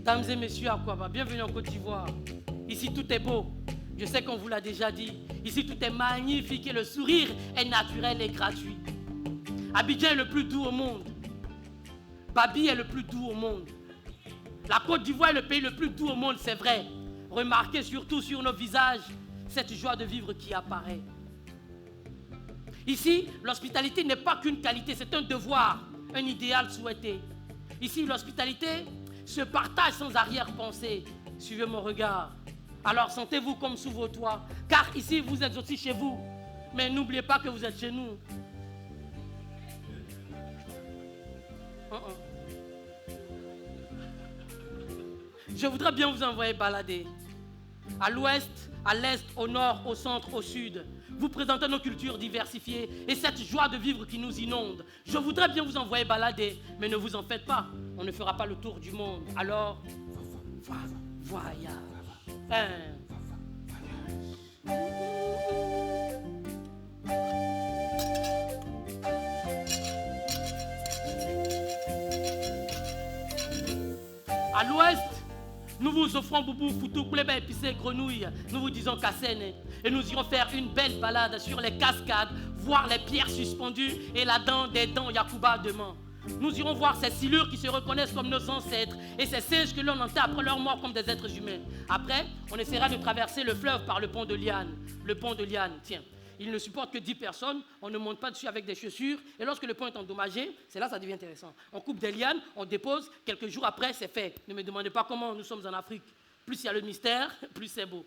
Dames et messieurs, Akwaba, bienvenue en Côte d'Ivoire. Ici, tout est beau. Je sais qu'on vous l'a déjà dit. Ici, tout est magnifique et le sourire est naturel et gratuit. Abidjan est le plus doux au monde. Babi est le plus doux au monde. La Côte d'Ivoire est le pays le plus doux au monde, c'est vrai. Remarquez surtout sur nos visages cette joie de vivre qui apparaît. Ici, l'hospitalité n'est pas qu'une qualité, c'est un devoir, un idéal souhaité. Ici, l'hospitalité se partage sans arrière-pensée. Suivez mon regard. Alors sentez-vous comme sous vos toits, car ici, vous êtes aussi chez vous. Mais n'oubliez pas que vous êtes chez nous. Je voudrais bien vous envoyer balader. À l'ouest, à l'est, au nord, au centre, au sud. Vous présentez nos cultures diversifiées et cette joie de vivre qui nous inonde. Je voudrais bien vous envoyer balader, mais ne vous en faites pas. On ne fera pas le tour du monde. Alors, voyage. À l'ouest, nous vous offrons boubou, foutou, poulet épicé, grenouille. Nous vous disons Kassene. Et nous irons faire une belle balade sur les cascades, voir les pierres suspendues et la dent des dents Yakuba demain. Nous irons voir ces silures qui se reconnaissent comme nos ancêtres et ces singes que l'on enterre après leur mort comme des êtres humains. Après, on essaiera de traverser le fleuve par le pont de Liane. Le pont de Liane, tiens. Il ne supporte que 10 personnes, on ne monte pas dessus avec des chaussures, et lorsque le pont est endommagé, c'est là que ça devient intéressant. On coupe des lianes, on dépose, quelques jours après, c'est fait. Ne me demandez pas comment, nous sommes en Afrique. Plus il y a le mystère, plus c'est beau.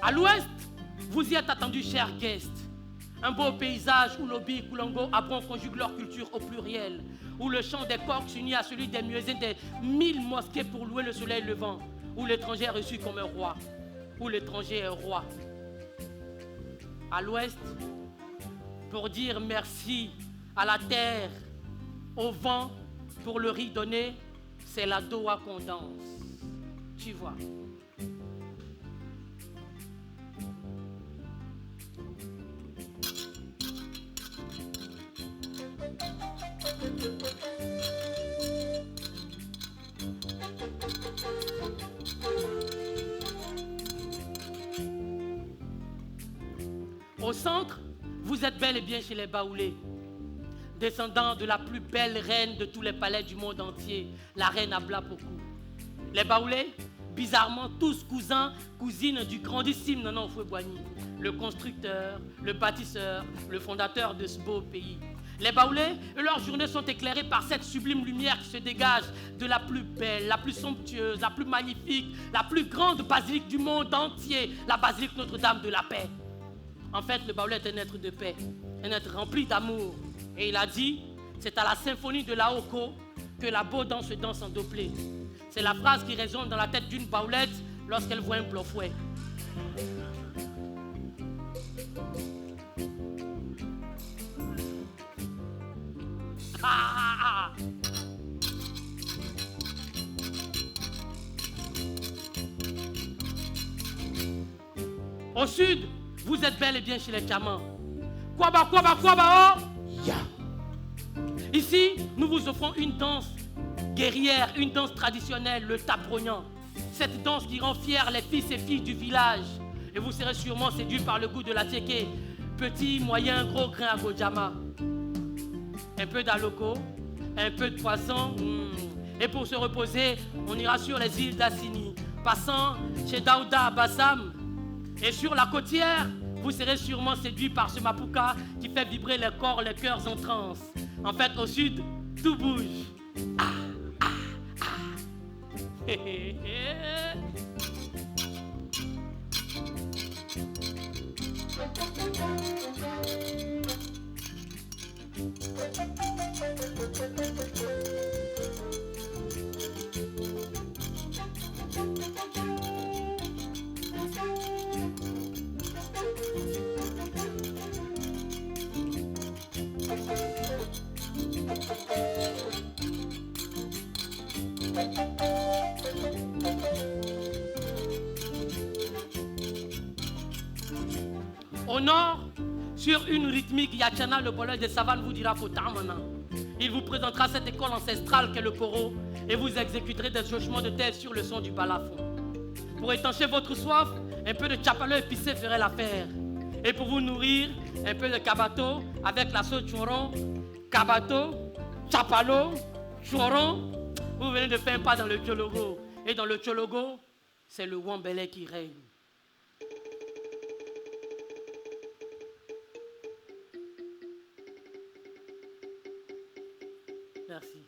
À l'ouest, vous y êtes attendus, chers guests. Un beau paysage où l'Obi et Koulongo Abron conjuguent leur culture au pluriel, où le chant des coqs s'unit à celui des muezzins des 1000 mosquées pour louer le soleil levant, où l'étranger est reçu comme un roi, où l'étranger est roi. À l'ouest, pour dire merci à la terre, au vent, pour le riz donné, c'est la Doha qu'on danse. Tu vois. Au centre, vous êtes bel et bien chez les Baoulés, descendants de la plus belle reine de tous les palais du monde entier, la reine Abla Pokou. Les Baoulés, bizarrement tous cousins, cousines du grandissime Nana Houphouët-Boigny, le constructeur, le bâtisseur, le fondateur de ce beau pays. Les Baoulés, leurs journées sont éclairées par cette sublime lumière qui se dégage de la plus belle, la plus somptueuse, la plus magnifique, la plus grande basilique du monde entier, la basilique Notre-Dame de la Paix. En fait, le Baoulé est un être de paix, un être rempli d'amour. Et il a dit, c'est à la symphonie de la Oko que la beau danse se danse en doublet. C'est la phrase qui résonne dans la tête d'une Baoulette lorsqu'elle voit un blofouet. Au sud, vous êtes bel et bien chez les Tchamans. Kwaba, kwaba, kwaba, oh! Yeah. Ici, nous vous offrons une danse guerrière, une danse traditionnelle, le taprognan. Cette danse qui rend fiers les fils et filles du village. Et vous serez sûrement séduits par le goût de la tchéké. Petit, moyen, gros grain à Gojama. Un peu d'aloko, un peu de poisson. Et pour se reposer, on ira sur les îles d'Assini, passant chez Daouda à Bassam. Et sur la côtière, vous serez sûrement séduits par ce mapouka qui fait vibrer les corps, les cœurs en transe. En fait, au sud, tout bouge. Ah, ah, ah. Au nord, Sur une rythmique, Yachana, le voleur des savanes, vous dira Fotamana. Il vous présentera cette école ancestrale qu'est le Koro et vous exécuterez des hochements de tête sur le son du balafon. Pour étancher votre soif, un peu de chapalo épicé ferait l'affaire. Et pour vous nourrir, un peu de kabato avec la sauce choron. Kabato, chapalo, choron. Vous venez de faire un pas dans le Tchologo. Et dans le Tchologo, c'est le Wambele qui règne. Merci.